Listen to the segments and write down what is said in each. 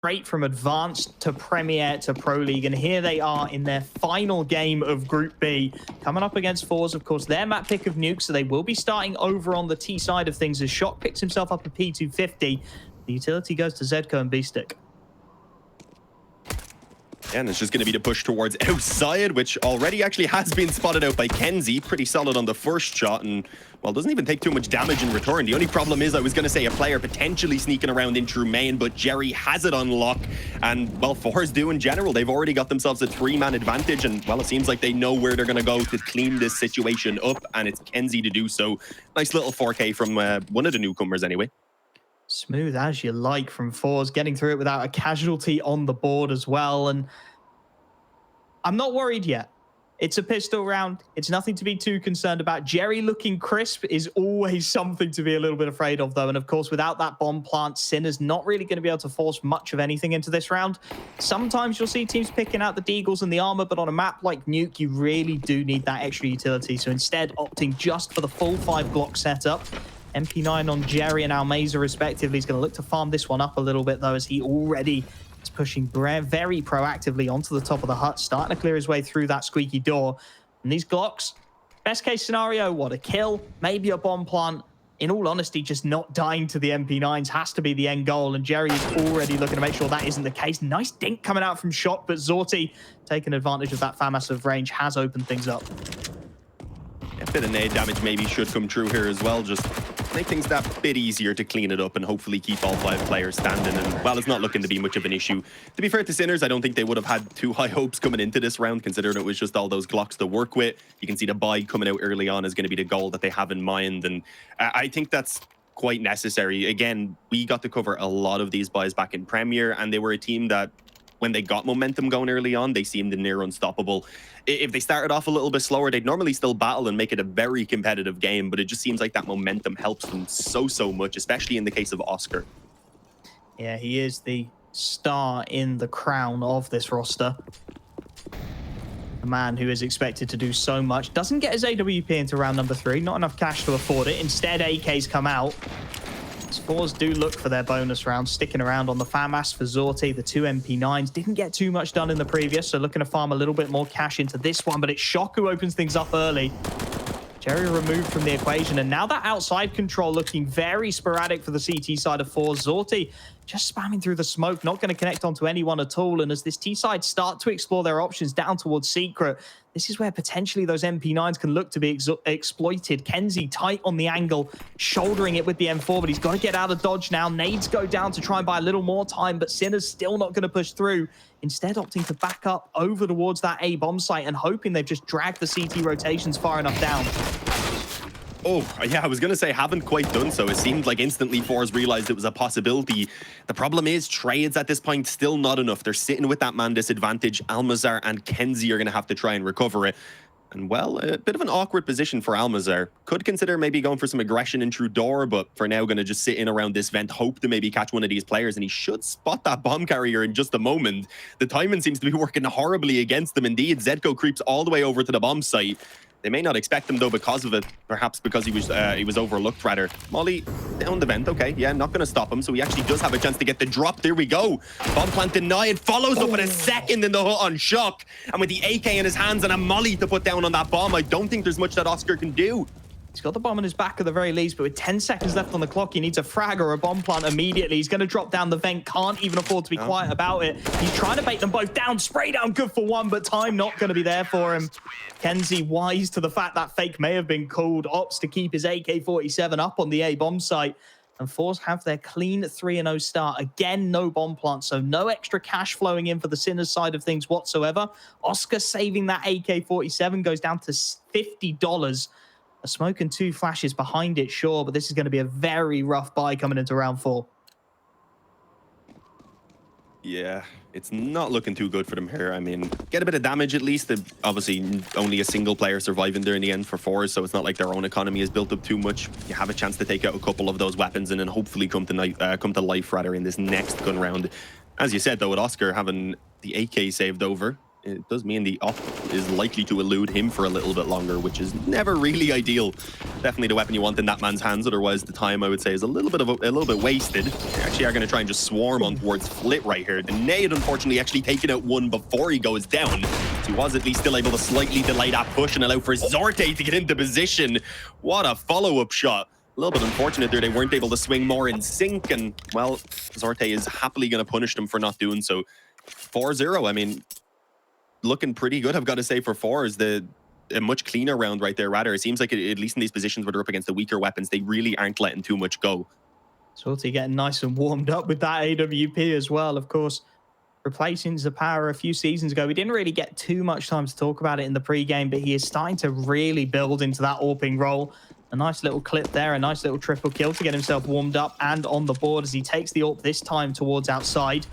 straight from Advanced to Premier to Pro League, and here they are in their final game of Group B, coming up against forZe. Of course, their map pick of Nuke, so they will be starting over on the T side of things as Shock picks himself up a P250. The utility goes to Zedco and B-Stick. And it's just going to be the push towards outside, which already actually has been spotted out by kenzie. Pretty solid on the first shot, and, well, doesn't even take too much damage in return. The only problem is, I was going to say, a player potentially sneaking around in through main, but Jerry has it on lock. And, well, forZe do in general. They've already got themselves a 3-man advantage, and, well, it seems like they know where they're going to go to clean this situation up, and it's kenzie to do so. Nice little 4K from one of the newcomers, anyway. Smooth as you like from forZe, getting through it without a casualty on the board as well. And I'm not worried yet. It's a pistol round. It's nothing to be too concerned about. Jerry looking crisp is always something to be a little bit afraid of, though. And of course, without that bomb plant, Sinner's not really going to be able to force much of anything into this round. Sometimes you'll see teams picking out the deagles and the armor, but on a map like Nuke, you really do need that extra utility. So instead, opting just for the full 5 Glock setup. MP9 on Jerry and Almeza respectively. He's going to look to farm this one up a little bit, though, as he already is pushing very proactively onto the top of the hut, starting to clear his way through that squeaky door. And these Glocks, best case scenario, what, a kill, maybe a bomb plant. In all honesty, just not dying to the MP9s has to be the end goal, and Jerry is already looking to make sure that isn't the case. Nice dink coming out from Shock, but zorti, taking advantage of that FAMAS of range, has opened things up. A bit of nade damage maybe should come true here as well. Just make things that bit easier to clean it up and hopefully keep all 5 players standing. And, well, it's not looking to be much of an issue. To be fair to Sinners, I don't think they would have had too high hopes coming into this round, considering it was just all those Glocks to work with. You can see the buy coming out early on is going to be the goal that they have in mind. And I think that's quite necessary. Again, we got to cover a lot of these buys back in Premier, and they were a team that, when they got momentum going early on, they seemed near unstoppable. If they started off a little bit slower, they'd normally still battle and make it a very competitive game, but it just seems like that momentum helps them so much, especially in the case of Oscar. Yeah, he is the star in the crown of this roster. A man who is expected to do so much. Doesn't get his AWP into round number 3. Not enough cash to afford it. Instead, AKs come out. forZe do look for their bonus round, sticking around on the FAMAS for zorti. The 2 MP9s didn't get too much done in the previous, so looking to farm a little bit more cash into this one, but it's Shock who opens things up early. Jerry removed from the equation, and now that outside control looking very sporadic for the CT side of forZe. zorti just spamming through the smoke, not going to connect onto anyone at all. And as this T side start to explore their options down towards Secret, this is where potentially those MP9s can look to be exploited. kenzie tight on the angle, shouldering it with the M4, but he's got to get out of dodge now. Nades go down to try and buy a little more time, but Sinner's still not going to push through. Instead, opting to back up over towards that A bomb site and hoping they've just dragged the CT rotations far enough down. Oh, yeah, I was going to say haven't quite done so. It seemed like instantly forZe realized it was a possibility. The problem is trades at this point still not enough. They're sitting with that man disadvantage. Almazar and kenzie are going to have to try and recover it. And, well, a bit of an awkward position for Almazar. Could consider maybe going for some aggression in through door, but for now going to just sit in around this vent, hope to maybe catch one of these players, and he should spot that bomb carrier in just a moment. The timing seems to be working horribly against them indeed. Zedco creeps all the way over to the bomb site. They may not expect him, though, because of it. Perhaps because he was overlooked, rather. Molly down the vent. Okay, yeah, not going to stop him. So he actually does have a chance to get the drop. There we go. Bomb plant denied. Follows up with a second in the hut on Shock. And with the AK in his hands and a molly to put down on that bomb, I don't think there's much that Oscar can do. He's got the bomb in his back at the very least, but with 10 seconds left on the clock, he needs a frag or a bomb plant immediately. He's going to drop down the vent, can't even afford to be quiet about it. He's trying to bait them both down, spray down, good for one, but time not going to be there for him. kenzie, wise to the fact that fake may have been called, opts to keep his AK-47 up on the A bomb site. And forZe have their clean 3-0 start. Again, no bomb plant, so no extra cash flowing in for the Sinners side of things whatsoever. Oscar saving that AK-47 goes down to $50. A smoke and 2 flashes behind it, sure, but this is going to be a very rough buy coming into round 4. Yeah, it's not looking too good for them here. I mean, get a bit of damage at least. Obviously, only a single player surviving there in the end for forZe, so it's not like their own economy is built up too much. You have a chance to take out a couple of those weapons and then hopefully come to life rather in this next gun round. As you said, though, with Oscar having the AK saved over, it does mean the op is likely to elude him for a little bit longer, which is never really ideal. Definitely the weapon you want in that man's hands. Otherwise, the time I would say is a little bit wasted. They actually are going to try and just swarm on towards Flit right here. The nade, unfortunately, actually taking out one before he goes down. So he was at least still able to slightly delay that push and allow for Zorte to get into position. What a follow-up shot. A little bit unfortunate there. They weren't able to swing more in sync, and well, Zorte is happily going to punish them for not doing so. 4-0. I mean, looking pretty good, I've got to say, for forZe. A much cleaner round right there, rather. It seems like, at least in these positions where they're up against the weaker weapons, they really aren't letting too much go. Zorte getting nice and warmed up with that AWP as well, of course. Replacing Zapower a few seasons ago. We didn't really get too much time to talk about it in the pregame, but he is starting to really build into that AWPing role. A nice little clip there, a nice little triple kill to get himself warmed up and on the board as he takes the AWP this time towards outside.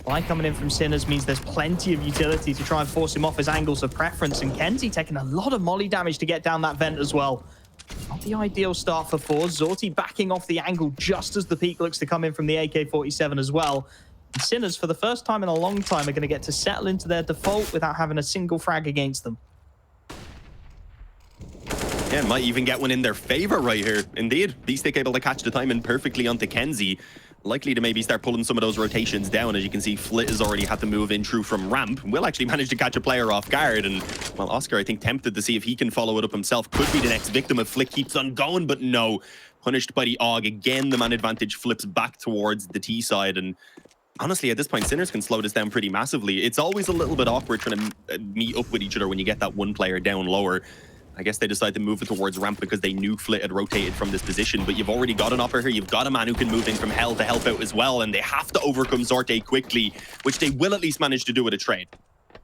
Fly coming in from Sinners means there's plenty of utility to try and force him off his angles of preference. And Kenzie taking a lot of molly damage to get down that vent as well. Not the ideal start for forZe. Zorte backing off the angle just as the peak looks to come in from the AK-47 as well. And Sinners, for the first time in a long time, are going to get to settle into their default without having a single frag against them. Yeah, might even get one in their favor right here. Indeed, Beastic able to catch the timing perfectly onto Kenzie. Likely to maybe start pulling some of those rotations down. As you can see, Flit has already had to move in through from ramp. Will actually manage to catch a player off guard. And, well, Oscar, I think, tempted to see if he can follow it up himself. Could be the next victim if Flit keeps on going, but no. Punished by the AUG. Again, the man advantage flips back towards the T side. And honestly, at this point, Sinners can slow this down pretty massively. It's always a little bit awkward trying to meet up with each other when you get that one player down lower. I guess they decided to move it towards ramp because they knew Flit had rotated from this position, but you've already got an upper here. You've got a man who can move in from hell to help out as well, and they have to overcome Zorte quickly, which they will at least manage to do with a trade.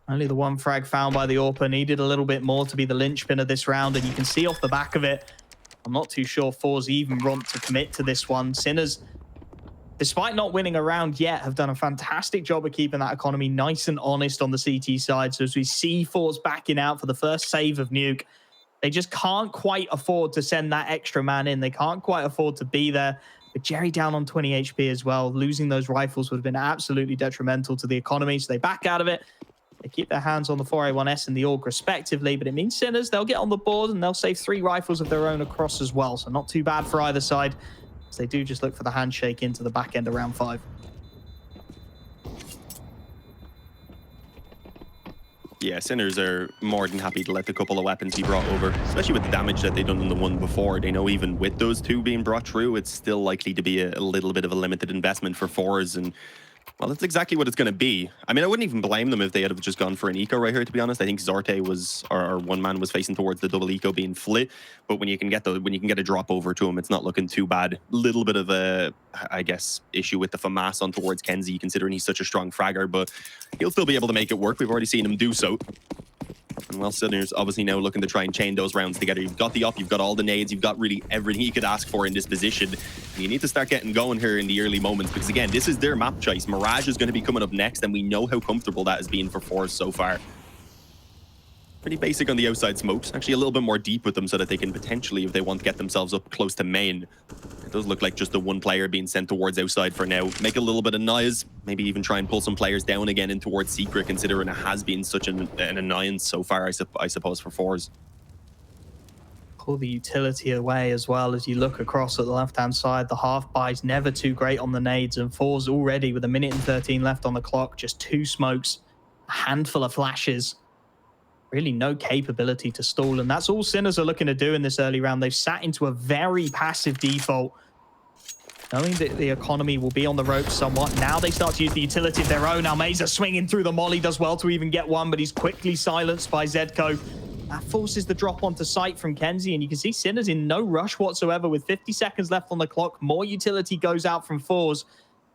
Only the one frag found by the AWPer. Needed a little bit more to be the linchpin of this round, and you can see off the back of it, I'm not too sure forZe even want to commit to this one. Sinners, despite not winning a round yet, have done a fantastic job of keeping that economy nice and honest on the CT side. So as we see forZe backing out for the first save of Nuke, they just can't quite afford to send that extra man in. They can't quite afford to be there. But Jerry down on 20 HP as well. Losing those rifles would have been absolutely detrimental to the economy. So they back out of it. They keep their hands on the 4A1S and the AUG respectively. But it means Sinners, they'll get on the board and they'll save 3 rifles of their own across as well. So not too bad for either side. So they do just look for the handshake into the back end of round 5. Yeah, Sinners are more than happy to let the couple of weapons be brought over, especially with the damage that they've done in the one before. They know even with those 2 being brought through, it's still likely to be a little bit of a limited investment for forZe. And, well, that's exactly what it's going to be. I mean, I wouldn't even blame them if they had have just gone for an eco right here, to be honest. I think Zorte was, or one man was facing towards the double eco being Flit. But when you can get a drop over to him, it's not looking too bad. Little bit of a, I guess, issue with the FAMAS on towards Kenzie, considering he's such a strong fragger, but he'll still be able to make it work. We've already seen him do so. And well, Sinners obviously now looking to try and chain those rounds together. You've got the up, you've got all the nades, you've got really everything you could ask for in this position. And you need to start getting going here in the early moments because, again, this is their map choice. Mirage is going to be coming up next, and we know how comfortable that has been for forZe so far. Pretty basic on the outside smokes. Actually, a little bit more deep with them so that they can potentially, if they want to get themselves up close to main. It does look like just the one player being sent towards outside for now. Make a little bit of noise. Maybe even try and pull some players down again in towards secret, considering it has been such an annoyance so far, I suppose, for forZe. Pull the utility away as well as you look across at the left-hand side. The half buy's never too great on the nades, and forZe already with 1:13 left on the clock. Just 2 smokes, a handful of flashes. Really no capability to stall, and that's all Sinners are looking to do in this early round. They've sat into a very passive default, knowing that the economy will be on the ropes somewhat. Now they start to use the utility of their own. Almeza swinging through the molly, does well to even get one, but he's quickly silenced by Zedco. That forces the drop onto sight from Kenzie, and you can see Sinners in no rush whatsoever with 50 seconds left on the clock. More utility goes out from forZe.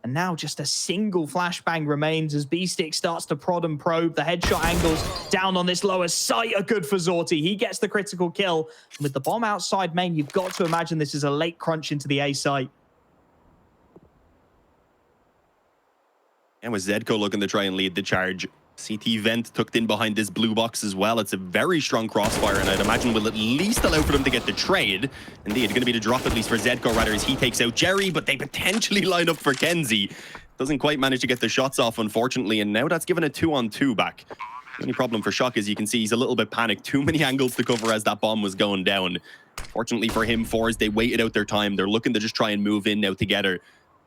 And now just a single flashbang remains as B-Stick starts to prod and probe. The headshot angles down on this lower sight are good for Zorte. He gets the critical kill. And with the bomb outside main, you've got to imagine this is a late crunch into the A site. And with Zedco looking to try and lead the charge. CT vent tucked in behind this blue box as well. It's a very strong crossfire, and I'd imagine will at least allow for them to get the trade. Indeed, going to be the drop at least for Zedco, rather, as he takes out Jerry, but they potentially line up for Kenzie. Doesn't quite manage to get the shots off, unfortunately, and now that's given a 2-on-2 back. The only problem for Shock is you can see he's a little bit panicked. Too many angles to cover as that bomb was going down. Fortunately for him, forZe, they waited out their time. They're looking to just try and move in now together.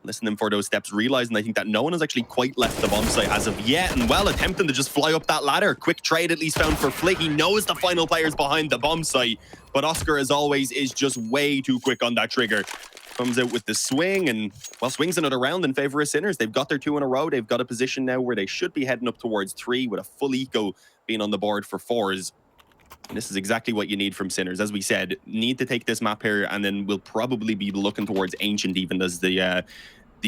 Listening for those steps, realizing I think that no one has actually quite left the bomb site as of yet, and well, attempting to just fly up that ladder. Quick trade at least found for Flick. He knows the final player's behind the bomb site, but Oscar, as always, is just way too quick on that trigger. Comes out with the swing, and well, swings another round in favor of Sinners. They've got their 2 in a row. They've got a position now where they should be heading up towards 3 with a full eco being on the board for forZe. And this is exactly what you need from Sinners. As we said, need to take this map here, and then we'll probably be looking towards Ancient even as the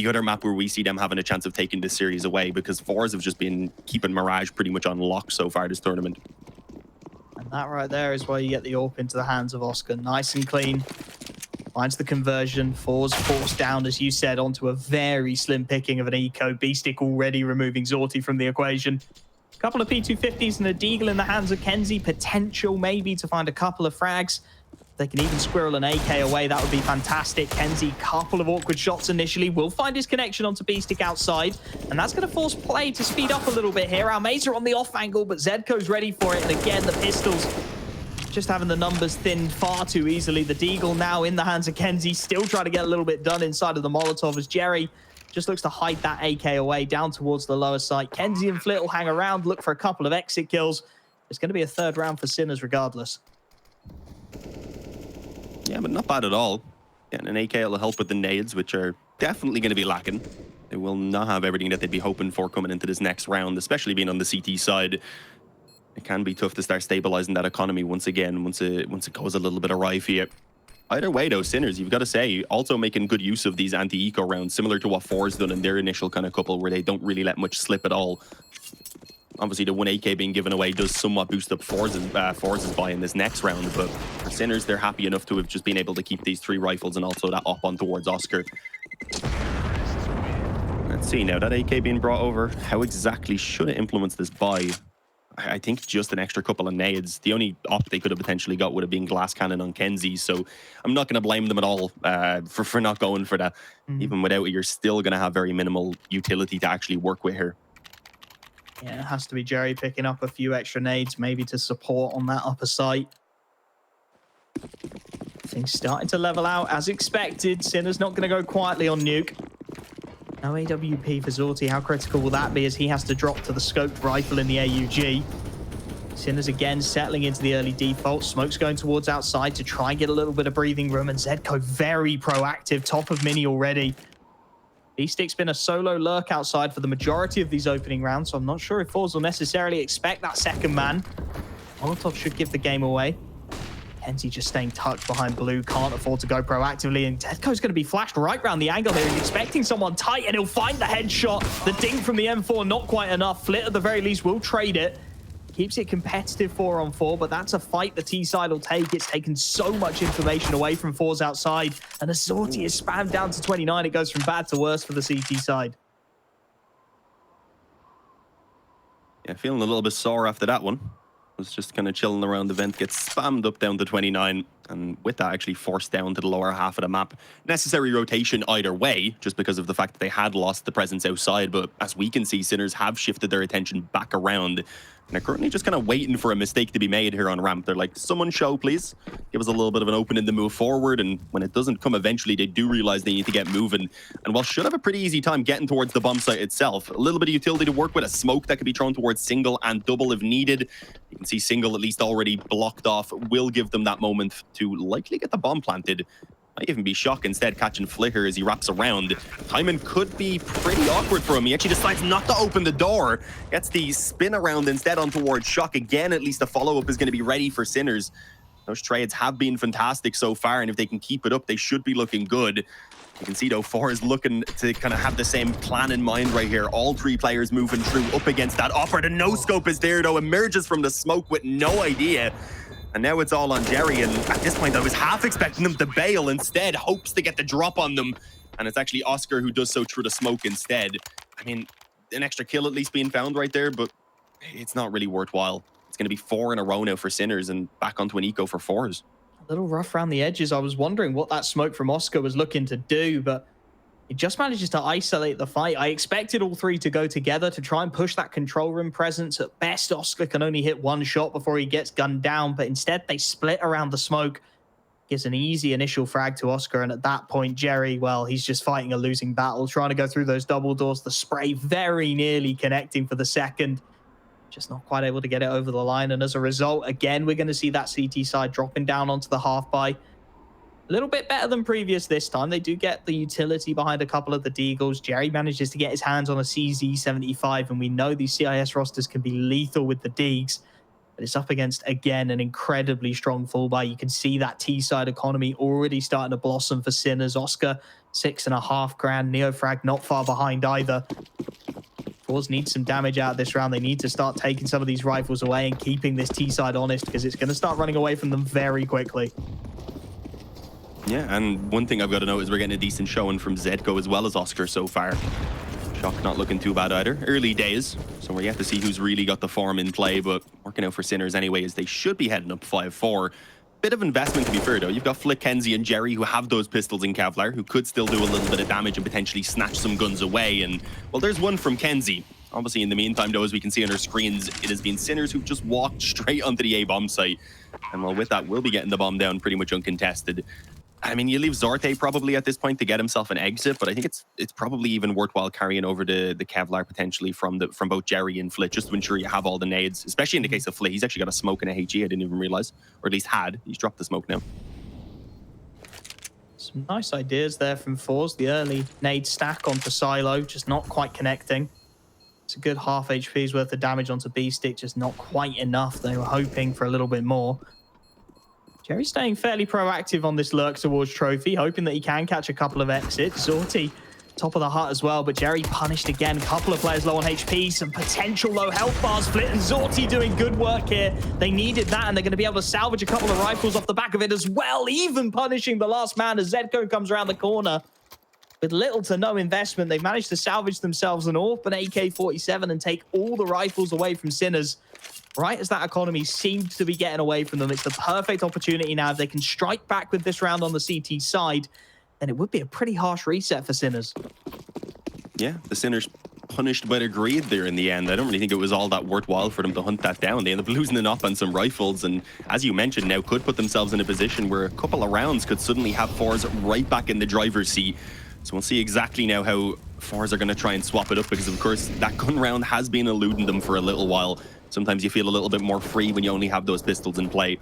other map where we see them having a chance of taking this series away, because forZe have just been keeping Mirage pretty much on lock so far this tournament. And that right there is where you get the AWP into the hands of Oscar. Nice and clean. Finds the conversion. forZe forced down, as you said, onto a very slim picking of an eco. Beastic already removing Zorti from the equation. A couple of P250s and a Deagle in the hands of kenzie. Potential maybe to find a couple of frags. They can even squirrel an AK away. That would be fantastic. kenzie, couple of awkward shots initially. Will find his connection onto Beastic outside. And that's going to force play to speed up a little bit here. Almazer on the off angle, but Zedko's ready for it. And again, the pistols just having the numbers thinned far too easily. The Deagle now in the hands of kenzie. Still trying to get a little bit done inside of the Molotov as Jerry just looks to hide that AK away down towards the lower site. kenzie and Flit will hang around, look for a couple of exit kills. It's going to be a third round for Sinners regardless. Yeah, but not bad at all. Yeah, and an AK will help with the nades, which are definitely going to be lacking. They will not have everything that they'd be hoping for coming into this next round, especially being on the CT side. It can be tough to start stabilizing that economy once again, once it goes a little bit awry for you. Either way, though, Sinners, you've got to say, also making good use of these anti-eco rounds, similar to what forZe done in their initial kind of couple, where they don't really let much slip at all. Obviously, the 1 AK being given away does somewhat boost up forZe's buy in this next round, but for Sinners, they're happy enough to have just been able to keep these 3 rifles and also that up on towards Oscar. Let's see now, that AK being brought over, how exactly should it influence this buy? I think just an extra couple of nades. The only op they could have potentially got would have been glass cannon on kenzie, so I'm not going to blame them at all for not going for that. Even without it, you're still going to have very minimal utility to actually work with here. Yeah, it has to be Jerry picking up a few extra nades, maybe to support on that upper site. Things starting to level out as expected. Sinner's not going to go quietly on Nuke. No AWP for Zorti. How critical will that be as he has to drop to the scoped rifle in the AUG? Sinners again settling into the early default. Smoke's going towards outside to try and get a little bit of breathing room. And Zedko very proactive, top of mini already. Beastic's been a solo lurk outside for the majority of these opening rounds, so I'm not sure if forZe will necessarily expect that second man. Molotov should give the game away. kenzie just staying tucked behind blue, can't afford to go proactively, and Zedko's going to be flashed right round the angle here. He's expecting someone tight, and he'll find the headshot. The ding from the M4, not quite enough. Flit, at the very least, will trade it. Keeps it competitive 4-on-4, but that's a fight the T side will take. It's taken so much information away from forZe outside, and as Zorti is spammed down to 29, it goes from bad to worse for the CT side. Yeah, feeling a little bit sore after that one. Was just kind of chilling around the vent, gets spammed up down to 29, and with that actually forced down to the lower half of the map. Necessary rotation either way, just because of the fact that they had lost the presence outside, but as we can see, Sinners have shifted their attention back around. And they're currently just kind of waiting for a mistake to be made here on ramp. They're like, someone show, please. Give us a little bit of an opening to move forward. And when it doesn't come eventually, they do realize they need to get moving. And while should have a pretty easy time getting towards the bomb site itself, a little bit of utility to work with, a smoke that could be thrown towards single and double if needed. You can see single at least already blocked off, will give them that moment to likely get the bomb planted. Might even be Shock instead catching Flicker as he wraps around. Timing could be pretty awkward for him. He actually decides not to open the door. Gets the spin around instead on towards Shock. Again, at least the follow-up is going to be ready for Sinners. Those trades have been fantastic so far, and if they can keep it up, they should be looking good. You can see, though, forZe looking to kind of have the same plan in mind right here. All 3 players moving through up against that offer. The no-scope is there, though. Emerges from the smoke with no idea. And now it's all on Jerry, and at this point I was half expecting them to bail. Instead, hopes to get the drop on them, and it's actually Oscar who does so through the smoke instead. I mean, an extra kill at least being found right there, but it's not really worthwhile. It's going to be 4 in a row now for Sinners, and back onto an eco for forZe. A little rough around the edges. I was wondering what that smoke from Oscar was looking to do, but He just manages to isolate the fight. I expected all three to go together to try and push that control room presence. At best, Oscar can only hit one shot before he gets gunned down, but instead they split around the smoke. Gives an easy initial frag to Oscar, and at that point, Jerry, well, he's just fighting a losing battle, trying to go through those double doors. The spray very nearly connecting for the second. Just not quite able to get it over the line, and as a result, again, we're going to see that CT side dropping down onto the half buy. A little bit better than previous this time. They do get the utility behind a couple of the Deagles. Jerry manages to get his hands on a CZ75, and we know these CIS rosters can be lethal with the Deags. But it's up against, again, an incredibly strong full buy. You can see that T-side economy already starting to blossom for Sinners. Oscar, 6.5 grand. Neofrag not far behind either. forZe need some damage out this round. They need to start taking some of these rifles away and keeping this T-side honest, because it's going to start running away from them very quickly. Yeah, and one thing I've got to note is we're getting a decent showing from ZCO as well as Oscar so far. Shock not looking too bad either. Early days, so we're yet to see who's really got the form in play, but working out for Sinners anyway, as they should be heading up 5-4. Bit of investment, to be fair, though. You've got Flick, Kenzie, and Jerry, who have those pistols in Kevlar, who could still do a little bit of damage and potentially snatch some guns away. And, well, there's one from Kenzie. Obviously, in the meantime, though, as we can see on our screens, it has been Sinners who've just walked straight onto the A-bomb site. And, well, with that, we'll be getting the bomb down pretty much uncontested. I mean, you leave Zorte probably at this point to get himself an exit, but I think it's probably even worthwhile carrying over the Kevlar potentially from both Jerry and Flit, just to ensure you have all the nades, especially in the case of Flit. He's actually got a smoke and a HE, I didn't even realize, or at least had. He's dropped the smoke now. Some nice ideas there from forZe. The early nade stack onto Silo, just not quite connecting. It's a good half HP's worth of damage onto B-Stick, just not quite enough. They were hoping for a little bit more. Jerry's staying fairly proactive on this lurk towards Trophy, hoping that he can catch a couple of exits. Zorti, top of the hut as well, but Jerry punished again. A couple of players low on HP, some potential low health bars. Flit and Zorti doing good work here. They needed that, and they're going to be able to salvage a couple of rifles off the back of it as well, even punishing the last man as Zedco comes around the corner. With little to no investment, they've managed to salvage themselves an AWP, an AK-47, and take all the rifles away from Sinners. Right as that economy seemed to be getting away from them, it's the perfect opportunity now. If they can strike back with this round on the CT side, then it would be a pretty harsh reset for Sinners. Yeah, the Sinners punished by the greed there in the end. I don't really think it was all that worthwhile for them to hunt that down. They ended up losing an op on some rifles, and as you mentioned, now could put themselves in a position where a couple of rounds could suddenly have forZe right back in the driver's seat. So we'll see exactly now how forZe are going to try and swap it up, because of course that gun round has been eluding them for a little while. Sometimes you feel a little bit more free when you only have those pistols in play.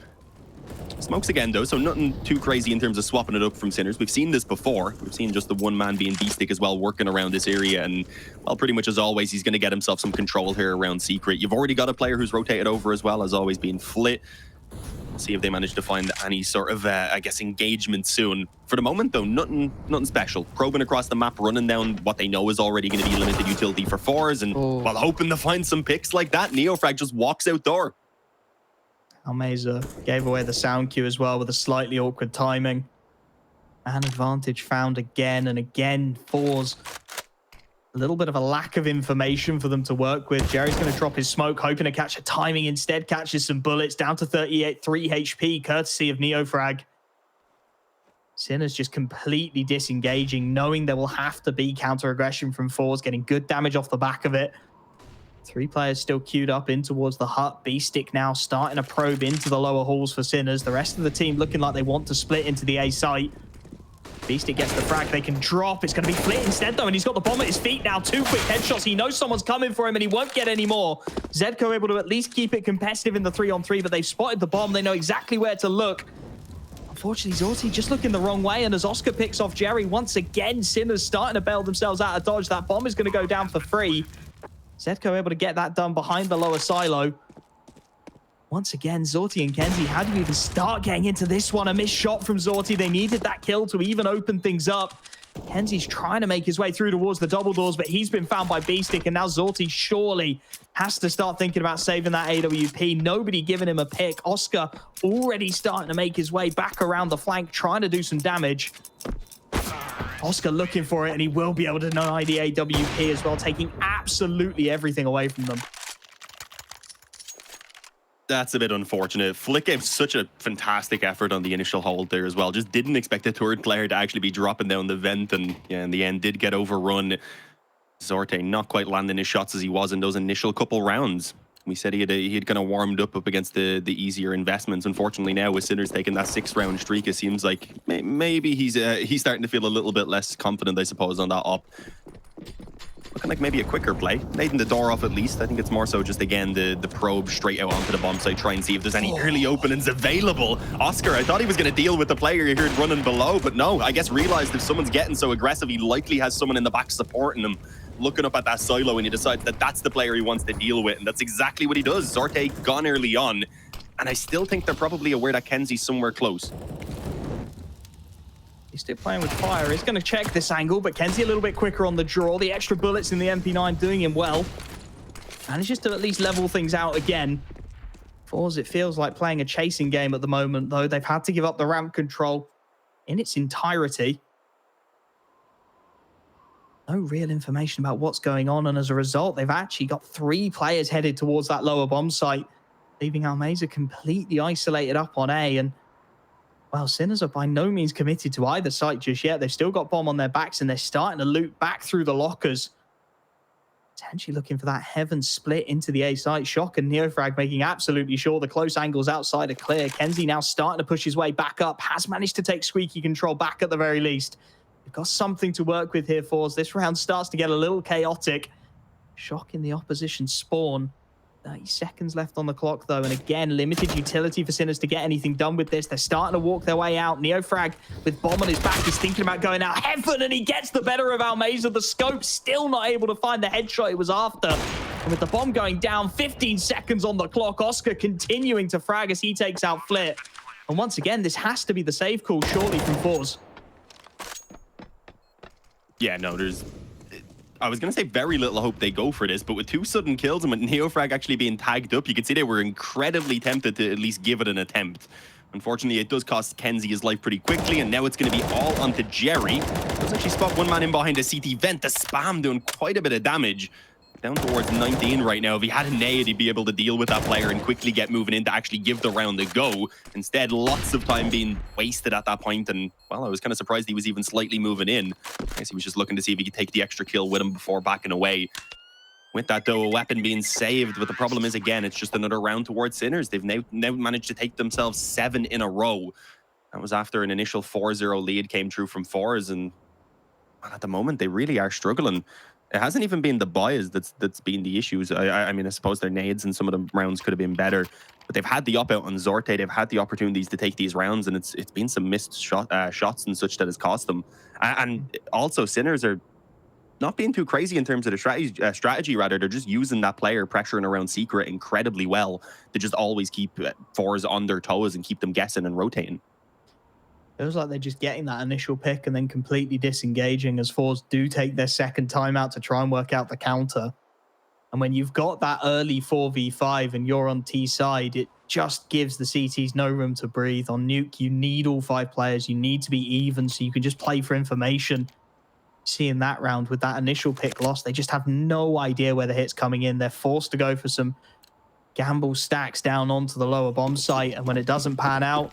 Smokes again, though, so nothing too crazy in terms of swapping it up from Sinners. We've seen this before. We've seen just the one man being B-Stick as well, working around this area. And, well, pretty much as always, he's going to get himself some control here around Secret. You've already got a player who's rotated over as well, as always, being Flit. We'll see if they manage to find any sort of, I guess, engagement soon. For the moment, though, nothing special. Probing across the map, running down what they know is already going to be limited utility for forZe, and while hoping to find some picks like that, Neofrag just walks outdoor. Almeza gave away the sound cue as well with a slightly awkward timing. An advantage found again and again. forZe, a little bit of a lack of information for them to work with. Jerry's going to drop his smoke, hoping to catch a timing. Instead, catches some bullets, down to 3 HP, courtesy of Neofrag. Sinners just completely disengaging, knowing there will have to be counter-aggression from forZe, getting good damage off the back of it. 3 players still queued up in towards the hut. B-Stick now starting a probe into the lower halls for Sinners. The rest of the team looking like they want to split into the A site. B-Stick gets the frag. They can drop. It's going to be Flit instead, though, and he's got the bomb at his feet now. 2 quick headshots. He knows someone's coming for him, and he won't get any more. Zedco able to at least keep it competitive in the 3-on-3, but they've spotted the bomb. They know exactly where to look. Unfortunately, Zorti just looking the wrong way, and as Oscar picks off Jerry, once again, Sinners starting to bail themselves out of dodge. That bomb is going to go down for free. Zedco able to get that done behind the lower silo. Once again, Zorti and Kenzie, how do you even start getting into this one? A missed shot from Zorti. They needed that kill to even open things up. Kenzie's trying to make his way through towards the double doors, but he's been found by B-Stick, and now Zorti surely has to start thinking about saving that AWP. Nobody giving him a pick. Oscar already starting to make his way back around the flank, trying to do some damage. Oscar looking for it, and he will be able to deny the AWP as well, taking absolutely everything away from them. That's a bit unfortunate. Flick gave such a fantastic effort on the initial hold there as well. Just didn't expect the third player to actually be dropping down the vent, and yeah, in the end did get overrun. Zorte not quite landing his shots as he was in those initial couple rounds. We said he had kind of warmed up against the easier investments. Unfortunately, now with Sinners taking that 6-round streak, it seems like maybe he's starting to feel a little bit less confident, I suppose, on that op. Looking like maybe a quicker play. Nading the door off at least. I think it's more so just, again, the probe straight out onto the bomb site, try and see if there's any early openings available. Oscar, I thought he was going to deal with the player he heard running below, but no, I guess realized if someone's getting so aggressive, he likely has someone in the back supporting him, looking up at that silo, and he decides that that's the player he wants to deal with, and that's exactly what he does. Zorte gone early on, and I still think they're probably aware that Kenzie's somewhere close. He's still playing with fire. He's going to check this angle, but Kenzie a little bit quicker on the draw. The extra bullets in the MP9 doing him well. Manages to at least level things out again. forZe, it feels like playing a chasing game at the moment, though. They've had to give up the ramp control in its entirety. No real information about what's going on, and as a result, they've actually got 3 players headed towards that lower bomb site, leaving Almeza completely isolated up on A. And well, Sinners are by no means committed to either site just yet. They've still got bomb on their backs, and they're starting to loot back through the lockers. Potentially looking for that heaven split into the A site. Shock and Neofrag making absolutely sure the close angles outside are clear. Kenzie now starting to push his way back up. Has managed to take squeaky control back at the very least. They've got something to work with here, forZe. This round starts to get a little chaotic. Shock in the opposition spawn. 30 seconds left on the clock, though, and again, limited utility for Sinners to get anything done with this. They're starting to walk their way out. Neofrag, with bomb on his back, is thinking about going out heaven, and he gets the better of Almeza. The scope still not able to find the headshot he was after. And with the bomb going down, 15 seconds on the clock, Oscar continuing to frag as he takes out Flit. And once again, this has to be the save call, surely, from forZe. Yeah, no, I was going to say very little hope they go for this, but with 2 sudden kills and with Neofrag actually being tagged up, you could see they were incredibly tempted to at least give it an attempt. Unfortunately, it does cost Kenzie his life pretty quickly, and now it's going to be all onto Jerry. Does actually spot one man in behind a CT vent. The spam doing quite a bit of damage. Down towards 19 right now. If he had a nade, he'd be able to deal with that player and quickly get moving in to actually give the round a go. Instead, lots of time being wasted at that point, and, well, I was kind of surprised he was even slightly moving in. I guess he was just looking to see if he could take the extra kill with him before backing away. With that, though, a weapon being saved, but the problem is, again, it's just another round towards Sinners. They've now managed to take themselves 7 in a row. That was after an initial 4-0 lead came through from forZe, and well, at the moment, they really are struggling. It hasn't even been the buys that's been the issues. I mean, I suppose their nades and some of the rounds could have been better, but they've had the up out on Zorte. They've had the opportunities to take these rounds, and it's been some missed shots and such that has cost them. And also, Sinners are not being too crazy in terms of the strategy. Rather, they're just using that player pressuring around Secret incredibly well to just always keep forZe on their toes and keep them guessing and rotating. Feels like they're just getting that initial pick and then completely disengaging as forZe do take their second timeout to try and work out the counter. And when you've got that early 4v5 and you're on T side, it just gives the CTs no room to breathe. On Nuke, you need all 5 players. You need to be even so you can just play for information. Seeing that round with that initial pick lost, they just have no idea where the hit's coming in. They're forced to go for some gamble stacks down onto the lower bomb site, and when it doesn't pan out,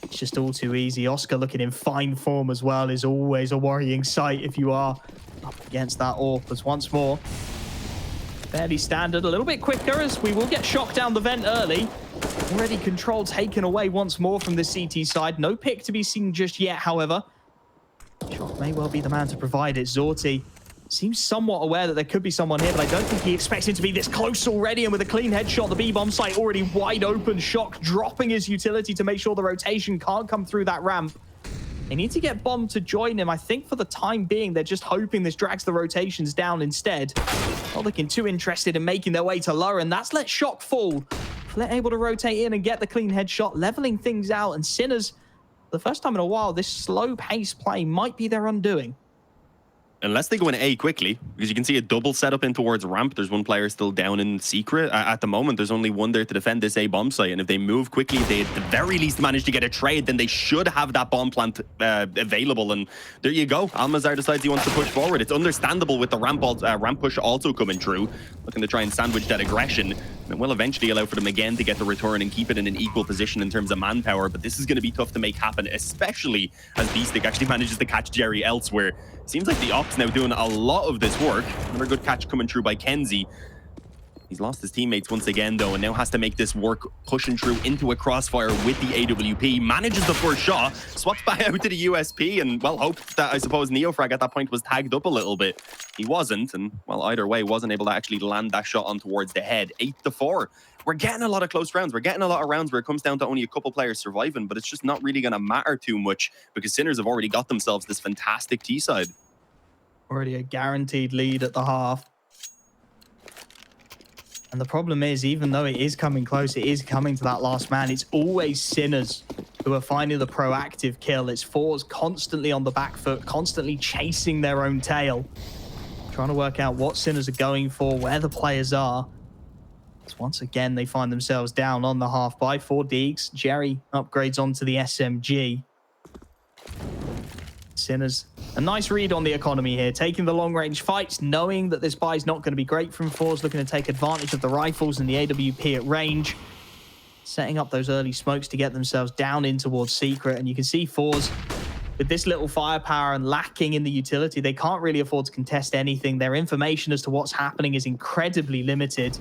it's just all too easy. Oscar looking in fine form as well is always a worrying sight if you are up against that AWP. As once more, fairly standard, a little bit quicker as we will get shocked down the vent early. Already control taken away once more from the CT side. No pick to be seen just yet, however. Shock may well be the man to provide it. Zorti seems somewhat aware that there could be someone here, but I don't think he expects him to be this close already. And with a clean headshot, the B-bomb site already wide open. Shock dropping his utility to make sure the rotation can't come through that ramp. They need to get Bomb to join him. I think for the time being, they're just hoping this drags the rotations down instead. Not looking too interested in making their way to lower, and that's let Shock fall. Flit able to rotate in and get the clean headshot, leveling things out. And Sinners, for the first time in a while, this slow-paced play might be their undoing. Unless they go in A quickly, because you can see a double setup in towards ramp. There's one player still down in secret. At the moment, there's only one there to defend this A bomb site. And if they move quickly, they at the very least manage to get a trade, then they should have that bomb plant available. And there you go. Almazar decides he wants to push forward. It's understandable with the ramp push also coming through, looking to try and sandwich that aggression. And it will eventually allow for them again to get the return and keep it in an equal position in terms of manpower. But this is going to be tough to make happen, especially as Beastic actually manages to catch Jerry elsewhere. Seems like the Ops now doing a lot of this work. Another good catch coming through by kenzie. He's lost his teammates once again, though, and now has to make this work, pushing through into a crossfire with the AWP. Manages the first shot, swaps back out to the USP, and, well, hoped that, I suppose, Neofrag at that point was tagged up a little bit. He wasn't, and, well, either way, wasn't able to actually land that shot on towards the head. 8-4. We're getting a lot of close rounds. We're getting a lot of rounds where it comes down to only a couple players surviving, but it's just not really going to matter too much because Sinners have already got themselves this fantastic T side. Already a guaranteed lead at the half. And the problem is, even though it is coming close, it is coming to that last man, it's always Sinners who are finding the proactive kill. It's forZe constantly on the back foot, constantly chasing their own tail, trying to work out what Sinners are going for, where the players are. So once again, they find themselves down on the half by 4 Deegs. Jerry upgrades onto the SMG. Sinners, a nice read on the economy here, taking the long-range fights, knowing that this buy is not going to be great from forZe, looking to take advantage of the rifles and the AWP at range, setting up those early smokes to get themselves down in towards secret. And you can see forZe, with this little firepower and lacking in the utility, they can't really afford to contest anything. Their information as to what's happening is incredibly limited.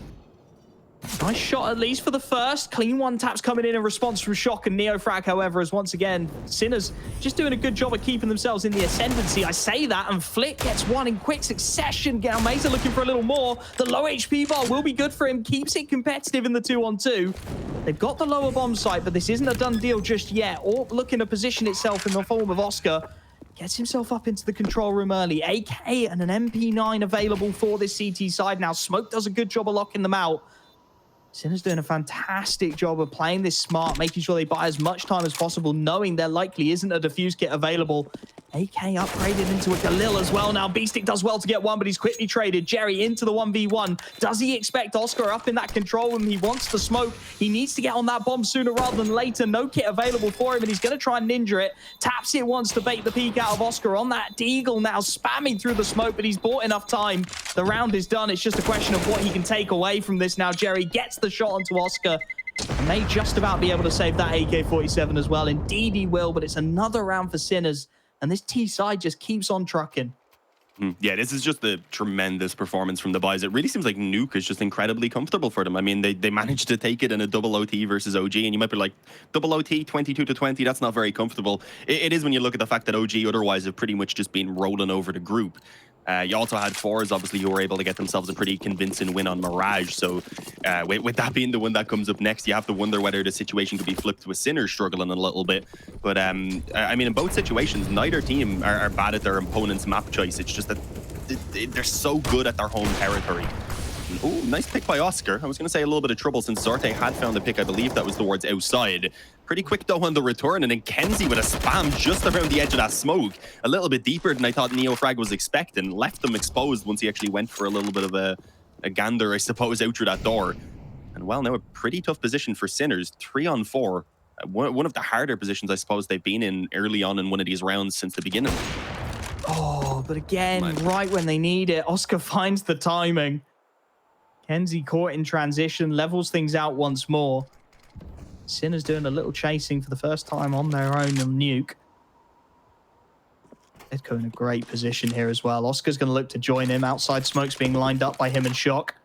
Nice shot, at least for the first. Clean one taps coming in response from Shock and Neofrag, however, as once again, Sinners just doing a good job of keeping themselves in the ascendancy. I say that, and Flick gets one in quick succession. Galmeza looking for a little more. The low HP bar will be good for him. Keeps it competitive in the 2-on-2. They've got the lower bomb site, but this isn't a done deal just yet. Or looking to position itself in the form of Oscar. Gets himself up into the control room early. AK and an MP9 available for this CT side now. Smoke does a good job of locking them out. Sinners doing a fantastic job of playing this smart, making sure they buy as much time as possible, knowing there likely isn't a defuse kit available. AK upgraded into a Khalil as well now. Beastic does well to get one, but he's quickly traded. Jerry into the 1v1. Does he expect Oscar up in that control room? He wants to smoke. He needs to get on that bomb sooner rather than later. No kit available for him, and he's going to try and ninja it. Taps it once to bait the peek out of Oscar on that Deagle now, spamming through the smoke, but he's bought enough time. The round is done. It's just a question of what he can take away from this now. Jerry gets the shot onto Oscar. May just about be able to save that AK-47 as well. Indeed he will, but it's another round for Sinners. And this T side just keeps on trucking. Yeah, this is just a tremendous performance from the boys. It really seems like Nuke is just incredibly comfortable for them. I mean, they managed to take it in a double OT versus OG, and you might be like, double OT, 22-20, that's not very comfortable. It is when you look at the fact that OG otherwise have pretty much just been rolling over the group. You also had forZe, obviously, who were able to get themselves a pretty convincing win on Mirage. So with that being the one that comes up next, you have to wonder whether the situation could be flipped with Sinners struggling a little bit. But I mean, in both situations, neither team are bad at their opponent's map choice. It's just that they're so good at their home territory. Oh, nice pick by Oscar. I was going to say a little bit of trouble since Zorte had found a pick. I believe that was towards outside. Pretty quick, though, on the return. And then kenzie with a spam just around the edge of that smoke. A little bit deeper than I thought Neofrag was expecting. Left them exposed once he actually went for a little bit of a gander, I suppose, out through that door. And, well, now a pretty tough position for Sinners. 3-on-4. One of the harder positions, I suppose, they've been in early on in one of these rounds since the beginning. Oh, but again, right when they need it, Oscar finds the timing. kenzie caught in transition, levels things out once more. Sinners doing a little chasing for the first time on their own on Nuke. Edco in a great position here as well. Oscar's going to look to join him. Outside smokes being lined up by him and Shock.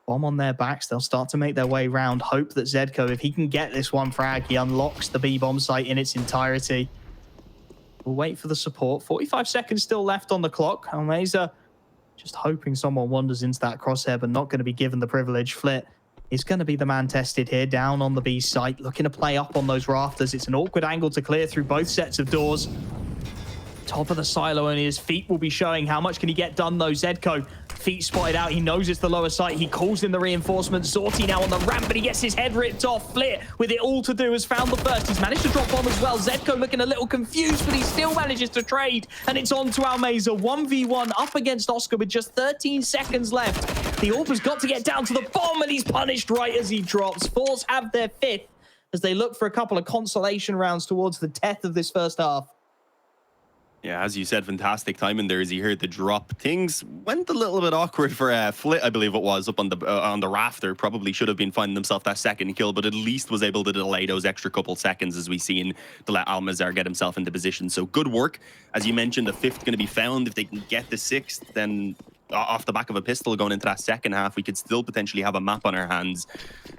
Bomb on their backs. They'll start to make their way round. Hope that Zedco, if he can get this one frag, he unlocks the B bomb site in its entirety. We'll wait for the support. 45 seconds still left on the clock. Almeza just hoping someone wanders into that crosshair, but not going to be given the privilege. Flit is going to be the man tested here, down on the B site, looking to play up on those rafters. It's an awkward angle to clear through both sets of doors. Top of the silo, only his feet will be showing. How much can he get done, though? Zedko, feet spotted out. He knows it's the lower site. He calls in the reinforcements. Zorti now on the ramp, but he gets his head ripped off. Flit, with it all to do, has found the first. He's managed to drop bomb as well. Zedko looking a little confused, but he still manages to trade. And it's on to Almeza. 1v1 up against Oscar with just 13 seconds left. The AWP has got to get down to the bomb, and he's punished right as he drops. forZe have their 5th as they look for a couple of consolation rounds towards the death of this first half. Yeah, as you said, fantastic timing there as he heard the drop. Things went a little bit awkward for Flit, I believe it was, up on the rafter. Probably should have been finding himself that second kill, but at least was able to delay those extra couple seconds as we seen to let Almazar get himself into position. So good work. As you mentioned, the 5th going to be found. If they can get the 6th, then off the back of a pistol going into that second half, we could still potentially have a map on our hands.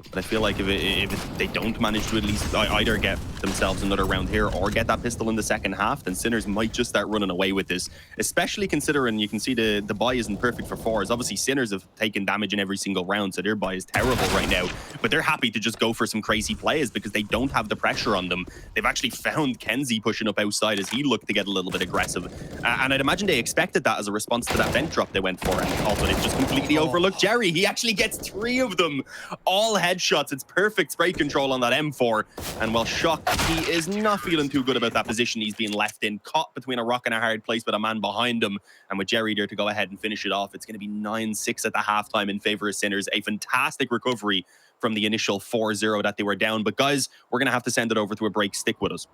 But I feel like if they don't manage to at least either get themselves another round here or get that pistol in the second half, then Sinners might just start running away with this, especially considering you can see the buy isn't perfect for forZe. Obviously, Sinners have taken damage in every single round, so their buy is terrible right now. But they're happy to just go for some crazy plays because they don't have the pressure on them. They've actually found Kenzie pushing up outside as he looked to get a little bit aggressive. And I'd imagine they expected that as a response to that vent drop they went for. And also, they've just completely overlooked Jerry. He actually gets 3 of them. All headshots. It's perfect spray control on that M4. And while Shock, he is not feeling too good about that position he's being left in. Caught between a rock and a hard place with a man behind him. And with Jerry there to go ahead and finish it off, it's going to be 9-6 at the halftime in favor of Sinners. A fantastic recovery from the initial 4-0 that they were down. But guys, we're going to have to send it over to a break. Stick with us.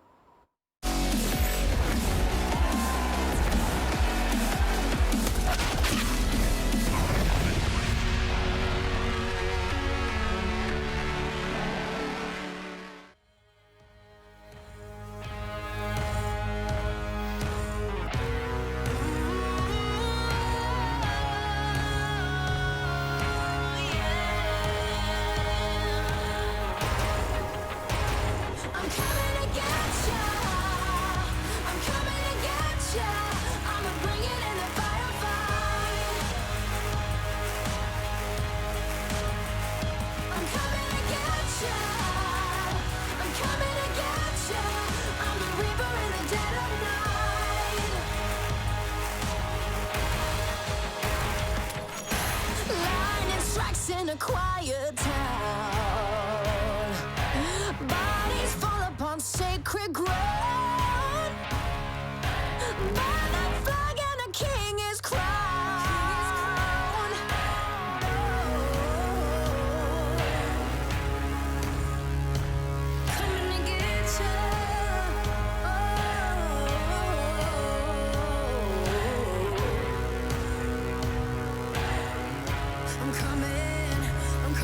In a quiet town, bodies fall upon sacred ground. By the flag and a king is crowned. Coming to get you. I'm coming. I'm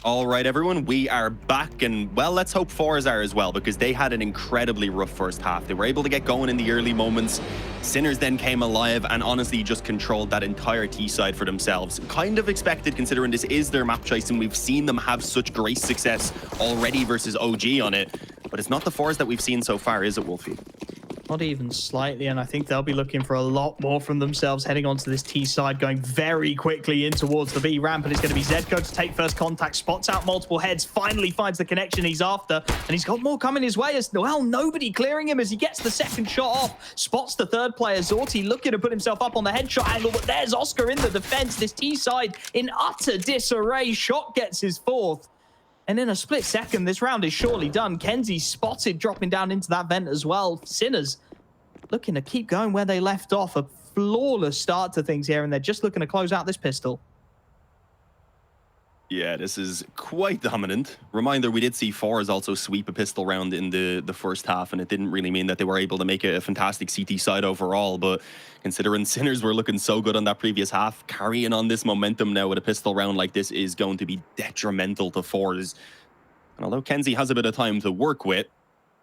All right, everyone, we are back, and well, let's hope forZe are as well, because they had an incredibly rough first half. They were able to get going in the early moments. Sinners then came alive and honestly just controlled that entire T side for themselves. Kind of expected, considering this is their map choice, and we've seen them have such great success already versus OG on it. But it's not the forZe that we've seen so far, is it, Wolfie? Not even slightly, and I think they'll be looking for a lot more from themselves heading onto this T side, going very quickly in towards the B ramp, and it's going to be ZCO to take first contact, spots out multiple heads, finally finds the connection he's after, and he's got more coming his way as well. Nobody clearing him as he gets the second shot off, spots the third player. Zorti looking to put himself up on the headshot angle, but there's Oscar in the defense. This T side in utter disarray. Shot gets his fourth. And in a split second, this round is surely done. Kenzie spotted dropping down into that vent as well. Sinners looking to keep going where they left off. A flawless start to things here, and they're just looking to close out this pistol. Yeah, this is quite dominant. Reminder, we did see forZe also sweep a pistol round in the first half, and it didn't really mean that they were able to make a fantastic CT side overall, but considering Sinners were looking so good on that previous half, carrying on this momentum now with a pistol round like this is going to be detrimental to forZe. And although Kenzie has a bit of time to work with,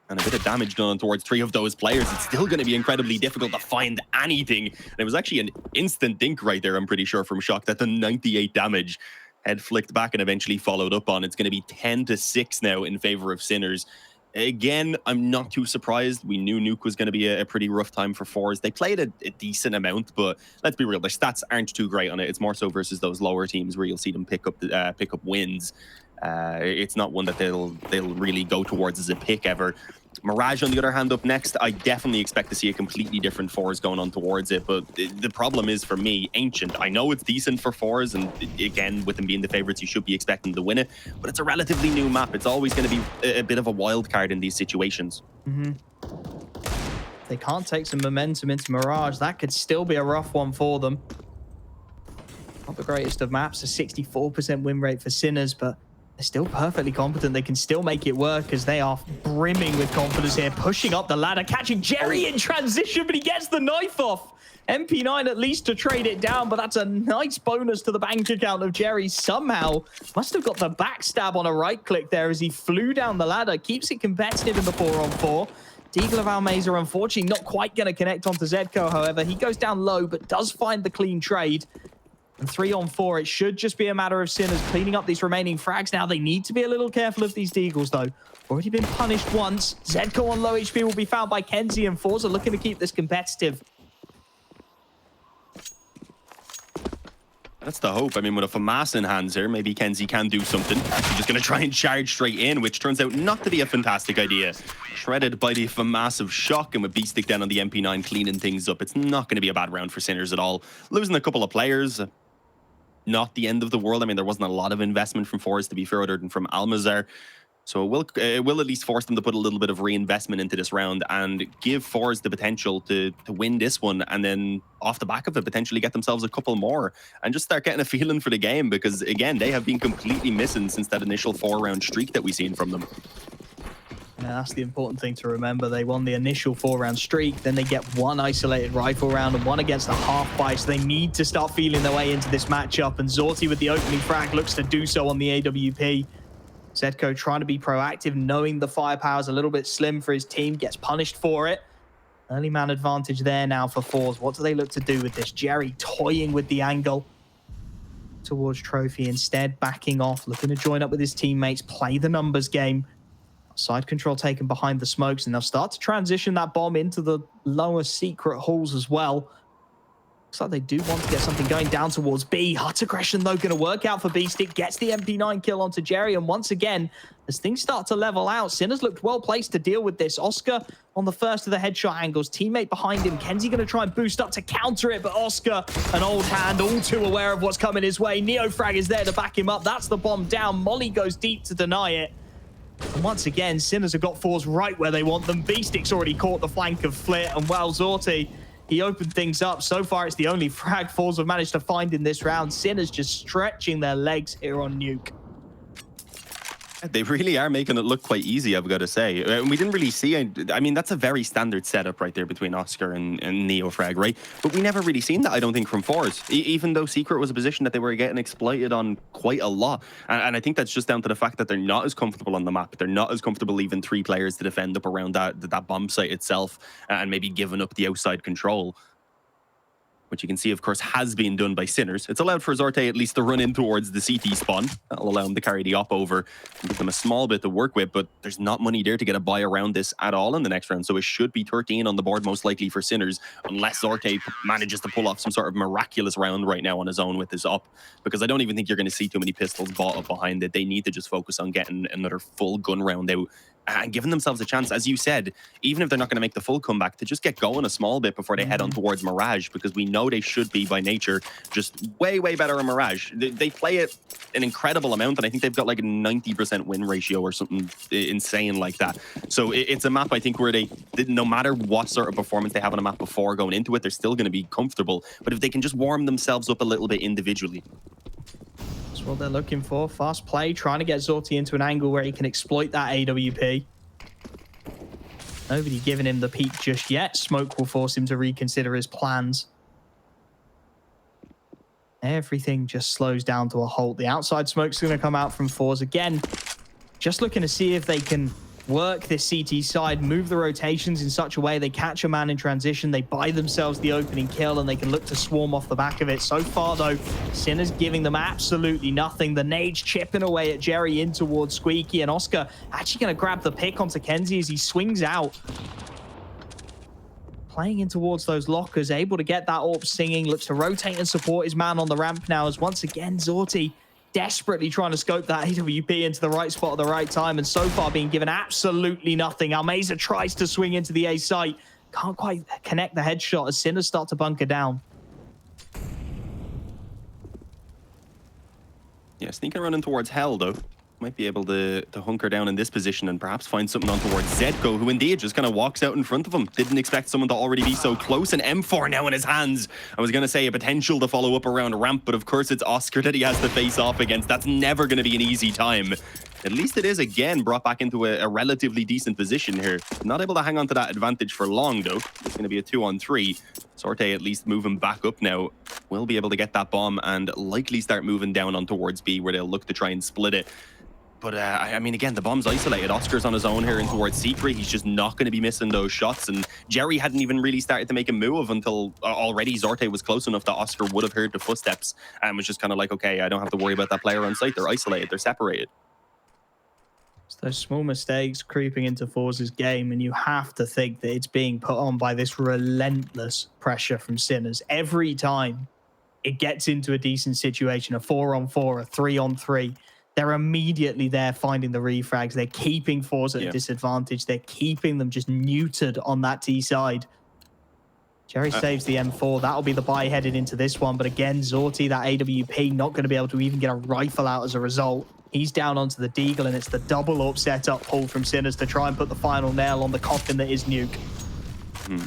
and a bit of damage done towards 3 of those players, it's still going to be incredibly difficult to find anything. And it was actually an instant dink right there, I'm pretty sure, from Shock, that the 98 damage head flicked back and eventually followed up on. It's going to be 10-6 now in favor of Sinners. Again, I'm not too surprised. We knew Nuke was going to be a pretty rough time for forZe. They played a decent amount, but let's be real, their stats aren't too great on it. It's more so versus those lower teams where you'll see them pick up wins. It's not one that they'll really go towards as a pick ever. Mirage, on the other hand, up next, I definitely expect to see a completely different forZe going on towards it, but the problem is, for me, Ancient. I know it's decent for forZe, and again, with them being the favorites, you should be expecting to win it, but it's a relatively new map. It's always going to be a bit of a wild card in these situations. They can't take some momentum into Mirage. That could still be a rough one for them. Not the greatest of maps, a 64% win rate for Sinners, but they're still perfectly competent. They can still make it work as they are brimming with confidence here, pushing up the ladder, catching Jerry in transition, but he gets the knife off. MP9 at least to trade it down, but that's a nice bonus to the bank account of Jerry. Somehow must have got the backstab on a right click there as he flew down the ladder, keeps it competitive in the 4-on-4. Deagle of Almeza unfortunately not quite going to connect onto ZCO, however. He goes down low, but does find the clean trade. And 3-on-4, it should just be a matter of Sinners cleaning up these remaining frags. Now they need to be a little careful of these Deagles, though. Already been punished once. ZCO on low HP will be found by Kenzie, and forZe are looking to keep this competitive. That's the hope. I mean, with a FAMAS in hands here, maybe Kenzie can do something. Actually just going to try and charge straight in, which turns out not to be a fantastic idea. Shredded by the FAMAS of Shock, and with B-Stick down on the MP9 cleaning things up. It's not going to be a bad round for Sinners at all. Losing a couple of players, not the end of the world. I mean, there wasn't a lot of investment from forZe, to be fair, other than from Almazar. So it will at least force them to put a little bit of reinvestment into this round and give forZe the potential to win this one, and then off the back of it, potentially get themselves a couple more and just start getting a feeling for the game, because again, they have been completely missing since that initial 4-round streak that we've seen from them. Yeah, that's the important thing to remember. They won the initial 4-round streak, then they get one isolated rifle round and one against the half-buy, so they need to start feeling their way into this matchup, and Zorti with the opening frag looks to do so on the AWP. ZCO trying to be proactive, knowing the firepower's a little bit slim for his team, gets punished for it. Early man advantage there now for forZe. What do they look to do with this? Jerry toying with the angle towards Trophy, instead backing off, looking to join up with his teammates, play the numbers game. Side control taken behind the smokes, and they'll start to transition that bomb into the lower secret halls as well. Looks like they do want to get something going down towards B. Hut aggression, though, going to work out for B-Stick. Gets the MP9 kill onto Jerry. And once again, as things start to level out, Sinners looked well placed to deal with this. Oscar on the first of the headshot angles. Teammate behind him. Kenzie going to try and boost up to counter it. But Oscar, an old hand, all too aware of what's coming his way. Neofrag is there to back him up. That's the bomb down. Molly goes deep to deny it. And once again, Sinners have got forZe right where they want them. B-Stick's already caught the flank of Flit. And well, Zorti, he opened things up. So far, it's the only frag forZe have managed to find in this round. Sinners just stretching their legs here on Nuke. They really are making it look quite easy, I've got to say. We didn't really see, I mean, that's a very standard setup right there between Oscar and Neofrag, right? But we never really seen that, I don't think, from forZe. Even though Secret was a position that they were getting exploited on quite a lot. And I think that's just down to the fact that they're not as comfortable on the map. They're not as comfortable leaving 3 players to defend up around that bomb site itself and maybe giving up the outside control, which you can see, of course, has been done by Sinners. It's allowed for Zorte at least to run in towards the CT spawn. That'll allow him to carry the op over and give them a small bit to work with, but there's not money there to get a buy around this at all in the next round, so it should be 13 on the board, most likely for Sinners, unless Zorte manages to pull off some sort of miraculous round right now on his own with his op, because I don't even think you're going to see too many pistols bought up behind it. They need to just focus on getting another full gun round out and giving themselves a chance, as you said, even if they're not going to make the full comeback, to just get going a small bit before they head on towards Mirage, because we know they should be, by nature, just way, way better in Mirage. They play it an incredible amount, and I think they've got like a 90% win ratio or something insane like that. So it's a map, I think, where they, no matter what sort of performance they have on a map before going into it, they're still going to be comfortable. But if they can just warm themselves up a little bit individually. That's what they're looking for. Fast play, trying to get Zorti into an angle where he can exploit that AWP. Nobody giving him the peak just yet. Smoke will force him to reconsider his plans. Everything just slows down to a halt. The outside smoke's going to come out from forZe again. Just looking to see if they can work this CT side, move the rotations in such a way they catch a man in transition, they buy themselves the opening kill, and they can look to swarm off the back of it. So far, though, Sinner's giving them absolutely nothing. The nades chipping away at Jerry in towards Squeaky, and Oscar actually going to grab the pick onto Kenzie as he swings out. Playing in towards those lockers, able to get that AWP singing, looks to rotate and support his man on the ramp now, as once again, Zorti desperately trying to scope that AWP into the right spot at the right time, and so far being given absolutely nothing. Almeza tries to swing into the A site. Can't quite connect the headshot as Sinners start to bunker down. Yeah, sneaking around in towards Hell, though. Might be able to hunker down in this position and perhaps find something on towards Zedko, who indeed just kind of walks out in front of him. Didn't expect someone to already be so close. And M4 now in his hands. I was going to say a potential to follow up around ramp, but of course it's Oscar that he has to face off against. That's never going to be an easy time. At least it is, again, brought back into a relatively decent position here. Not able to hang on to that advantage for long, though. It's going to be a 2-on-3. Sorte at least moving back up now. Will be able to get that bomb and likely start moving down on towards B, where they'll look to try and split it. But, I mean, again, the bomb's isolated. Oscar's on his own here in towards Secret. He's just not going to be missing those shots. And Jerry hadn't even really started to make a move until already Zorte was close enough that Oscar would have heard the footsteps and was just kind of like, okay, I don't have to worry about that player on site. They're isolated. They're separated. It's those small mistakes creeping into forZe's game, and you have to think that it's being put on by this relentless pressure from Sinners. Every time it gets into a decent situation, a 4-on-4, a 3-on-3, they're immediately there finding the refrags. They're keeping forZe at a disadvantage. They're keeping them just neutered on that T side. Jerry saves the M4. That'll be the buy headed into this one. But again, Zorti, that AWP, not going to be able to even get a rifle out as a result. He's down onto the Deagle, and it's the double up setup pull from Sinners to try and put the final nail on the coffin that is Nuke.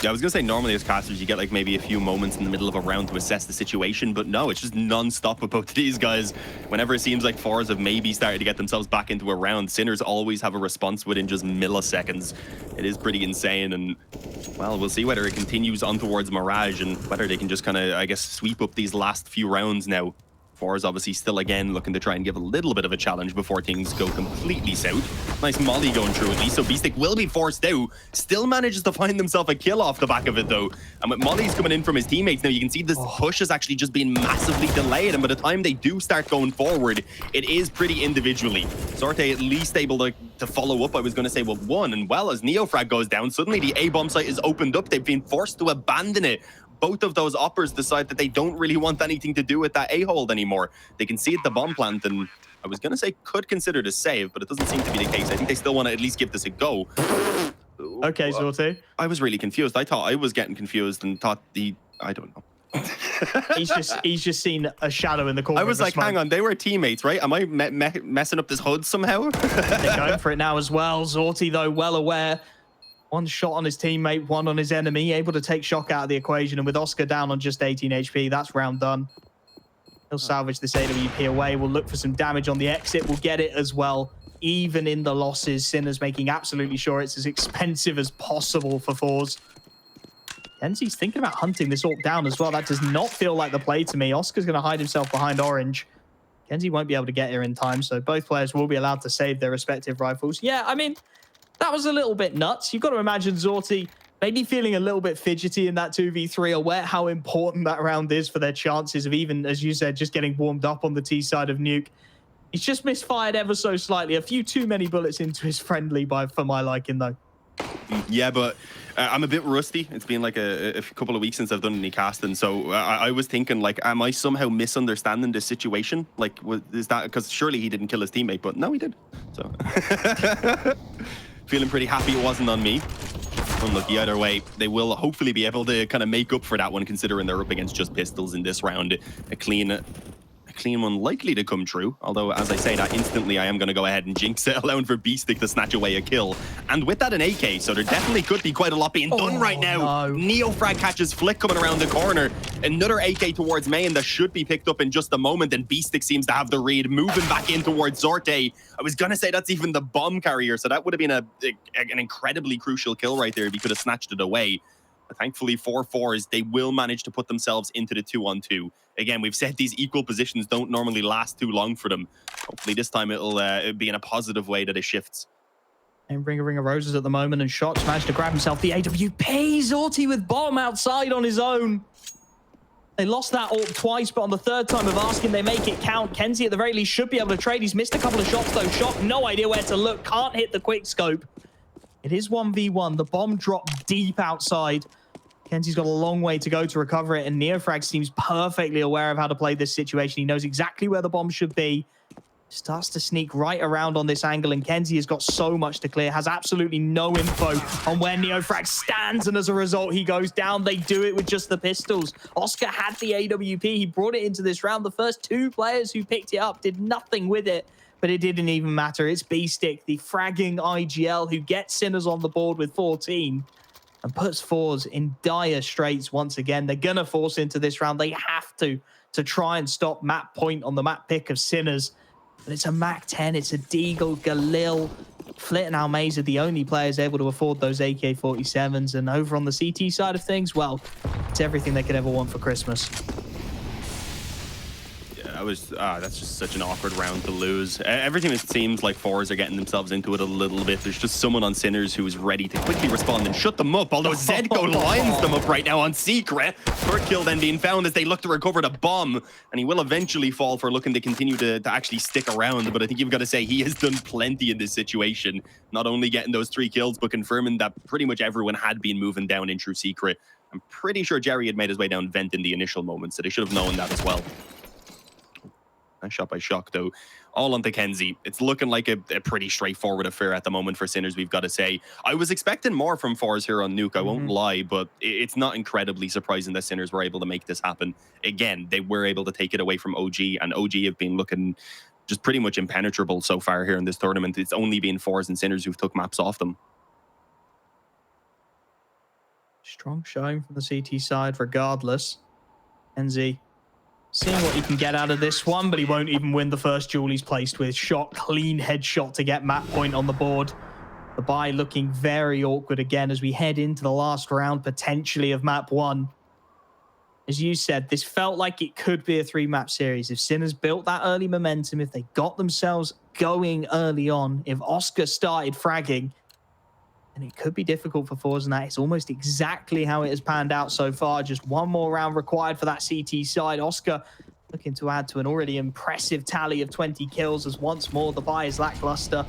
Yeah, I was going to say normally as casters you get like maybe a few moments in the middle of a round to assess the situation, but no, it's just non-stop with both of these guys. Whenever it seems like forZe have maybe started to get themselves back into a round, Sinners always have a response within just milliseconds. It is pretty insane, and well, we'll see whether it continues on towards Mirage and whether they can just kind of, I guess, sweep up these last few rounds now. forZe obviously still again looking to try and give a little bit of a challenge before things go completely south. Nice molly going through at least, so B-Stick will be forced out. Still manages to find himself a kill off the back of it though. And with mollies coming in from his teammates now, you can see this push has actually just been massively delayed, and by the time they do start going forward, it is pretty individually. Zorte at least able to follow up, I was going to say, with one, and well, as Neofrag goes down, suddenly the A-bomb site is opened up. They've been forced to abandon it. Both of those oppers decide that they don't really want anything to do with that A-hold anymore. They can see it, the bomb plant, and I was going to say could consider it a save, but it doesn't seem to be the case. I think they still want to at least give this a go. Okay, Zorte. I was really confused. I thought I was getting confused and thought I don't know. he's just seen a shadow in the corner. I was like, hang on, they were teammates, right? Am I messing up this HUD somehow? They're going for it now as well. Zorti, though, well aware. One shot on his teammate, one on his enemy, able to take shock out of the equation. And with Oscar down on just 18 HP, that's round done. He'll salvage this AWP away. We'll look for some damage on the exit. We'll get it as well. even in the losses. Sinners making absolutely sure it's as expensive as possible for forZe. kenZie's thinking about hunting this AWP down as well. That does not feel like the play to me. Oscar's going to hide himself behind orange. kenZie won't be able to get here in time, so both players will be allowed to save their respective rifles. Yeah, I mean, that was a little bit nuts. You've got to imagine Zorti maybe feeling a little bit fidgety in that 2v3, aware how important that round is for their chances of even, as you said, just getting warmed up on the T side of Nuke. He's just misfired ever so slightly. A few too many bullets into his friendly for my liking, though. Yeah, but I'm a bit rusty. It's been like a couple of weeks since I've done any casting, so I was thinking, like, am I somehow misunderstanding this situation? Like, is that because surely he didn't kill his teammate, but no, he did. So feeling pretty happy it wasn't on me. Unlucky either way. They will hopefully be able to kind of make up for that one, considering they're up against just pistols in this round. A clean one likely to come true, although as I say that instantly I am going to go ahead and jinx it, allowing for beastic to snatch away a kill, and with that an AK, so there definitely could be quite a lot being done right now. No. Neofrag catches Flick coming around the corner, another AK towards main that should be picked up in just a moment, and beastic seems to have the read, moving back in towards Zorte. I was gonna say that's even the bomb carrier, so that would have been an incredibly crucial kill right there if he could have snatched it away. Thankfully for forZe, they will manage to put themselves into the 2-on-2. Again, we've said these equal positions don't normally last too long for them. Hopefully this time it'll be in a positive way that it shifts. And Ring of Roses at the moment, and Shots managed to grab himself the AWP. Zorti with bomb outside on his own. They lost that AWP twice, but on the third time of asking, they make it count. kenZie at the very least should be able to trade. He's missed a couple of shots though. Shot, no idea where to look, can't hit the quick scope. It is 1v1. The bomb dropped deep outside. kenZie's got a long way to go to recover it, and Neofrag seems perfectly aware of how to play this situation. He knows exactly where the bomb should be. Starts to sneak right around on this angle, and kenZie has got so much to clear, has absolutely no info on where Neofrag stands, and as a result, he goes down. They do it with just the pistols. Oscar had the AWP. He brought it into this round. The first two players who picked it up did nothing with it, but it didn't even matter. It's Beastic, the fragging IGL, who gets Sinners on the board with 14. And puts forZe in dire straits once again. They're going to force into this round. They have to try and stop map point on the map pick of Sinners. But it's a Mac 10. It's a Deagle, Galil. Flit and Almaze are the only players able to afford those AK-47s. And over on the CT side of things, well, it's everything they could ever want for Christmas. That's just such an awkward round to lose. Everything it seems like forZe are getting themselves into it a little bit. There's just someone on Sinners who is ready to quickly respond and shut them up, although Zedko lines them up right now on Secret. Third kill then being found as they look to recover the bomb, and he will eventually fall for looking to continue to actually stick around, but I think you've got to say he has done plenty in this situation, not only getting those 3 kills, but confirming that pretty much everyone had been moving down in True Secret. I'm pretty sure Jerry had made his way down vent in the initial moment, so they should have known that as well. Nice shot by Shock, though. All onto kenZie. It's looking like a pretty straightforward affair at the moment for Sinners, we've got to say. I was expecting more from forZe here on Nuke, I won't lie, but it's not incredibly surprising that Sinners were able to make this happen. Again, they were able to take it away from OG, and OG have been looking just pretty much impenetrable so far here in this tournament. It's only been forZe and Sinners who've took maps off them. Strong showing from the CT side regardless. kenZie seeing what he can get out of this one, but he won't even win the first duel he's placed with. Shot, clean headshot to get map point on the board. The buy looking very awkward again as we head into the last round, potentially, of map 1. As you said, this felt like it could be a 3-map series. If Sinners built that early momentum, if they got themselves going early on, if Oscar started fragging, and it could be difficult for forZe, and that is almost exactly how it has panned out so far. Just one more round required for that CT side. Oscar looking to add to an already impressive tally of 20 kills as once more the buy is lackluster.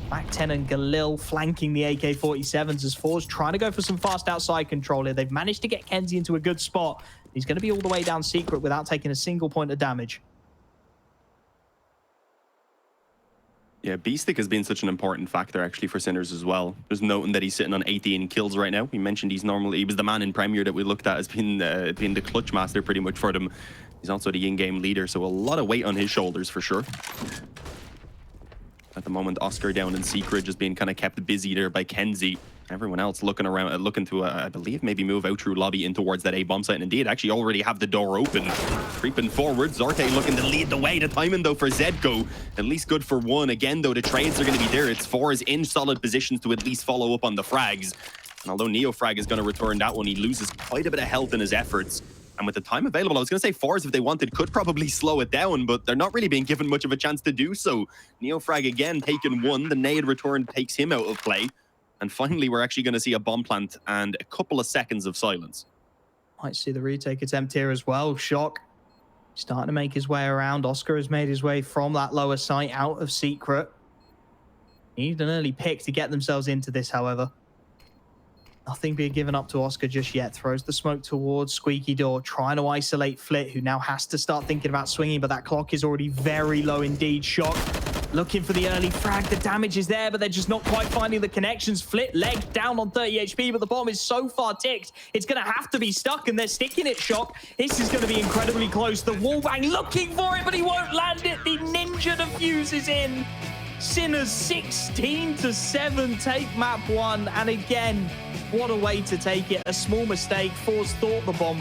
Mac 10 and Galil flanking the AK-47s as forZe trying to go for some fast outside control here. They've managed to get kenZie into a good spot. He's going to be all the way down Secret without taking a single point of damage. Yeah, Beastic has been such an important factor actually for Sinners as well. Just noting that he's sitting on 18 kills right now. We mentioned he was the man in Premier that we looked at as being the clutch master pretty much for them. He's also the in-game leader, so a lot of weight on his shoulders for sure. At the moment, Oscar down in Secret, just being kind of kept busy there by kenZie. Everyone else looking around, looking to, I believe, maybe move out through lobby in towards that A bomb site. And indeed, actually already have the door open. Creeping forward. Zorte looking to lead the way. The timing, though, for Zedco, at least good for one. Again, though, the trades are going to be there. It's forZe in solid positions to at least follow up on the frags. And although Neofrag is going to return that one, he loses quite a bit of health in his efforts. And with the time available, I was going to say forZe, if they wanted, could probably slow it down, but they're not really being given much of a chance to do so. Neofrag again taking one. The nade return takes him out of play. And finally, we're actually going to see a bomb plant and a couple of seconds of silence. Might see the retake attempt here as well. Shock starting to make his way around. Oscar has made his way from that lower site out of secret. Need an early pick to get themselves into this, however. Nothing being given up to Oscar just yet. Throws the smoke towards Squeaky Door, trying to isolate Flit, who now has to start thinking about swinging, but that clock is already very low indeed. Shock looking for the early frag. The damage is there, but they're just not quite finding the connections. Flit leg down on 30 HP, but the bomb is so far ticked, it's going to have to be stuck, and they're sticking it, Shock. This is going to be incredibly close. The wallbang looking for it, but he won't land it. The ninja defuses in. Sinners 16-7 take map 1, and again, what a way to take it. A small mistake. forZe thought the bomb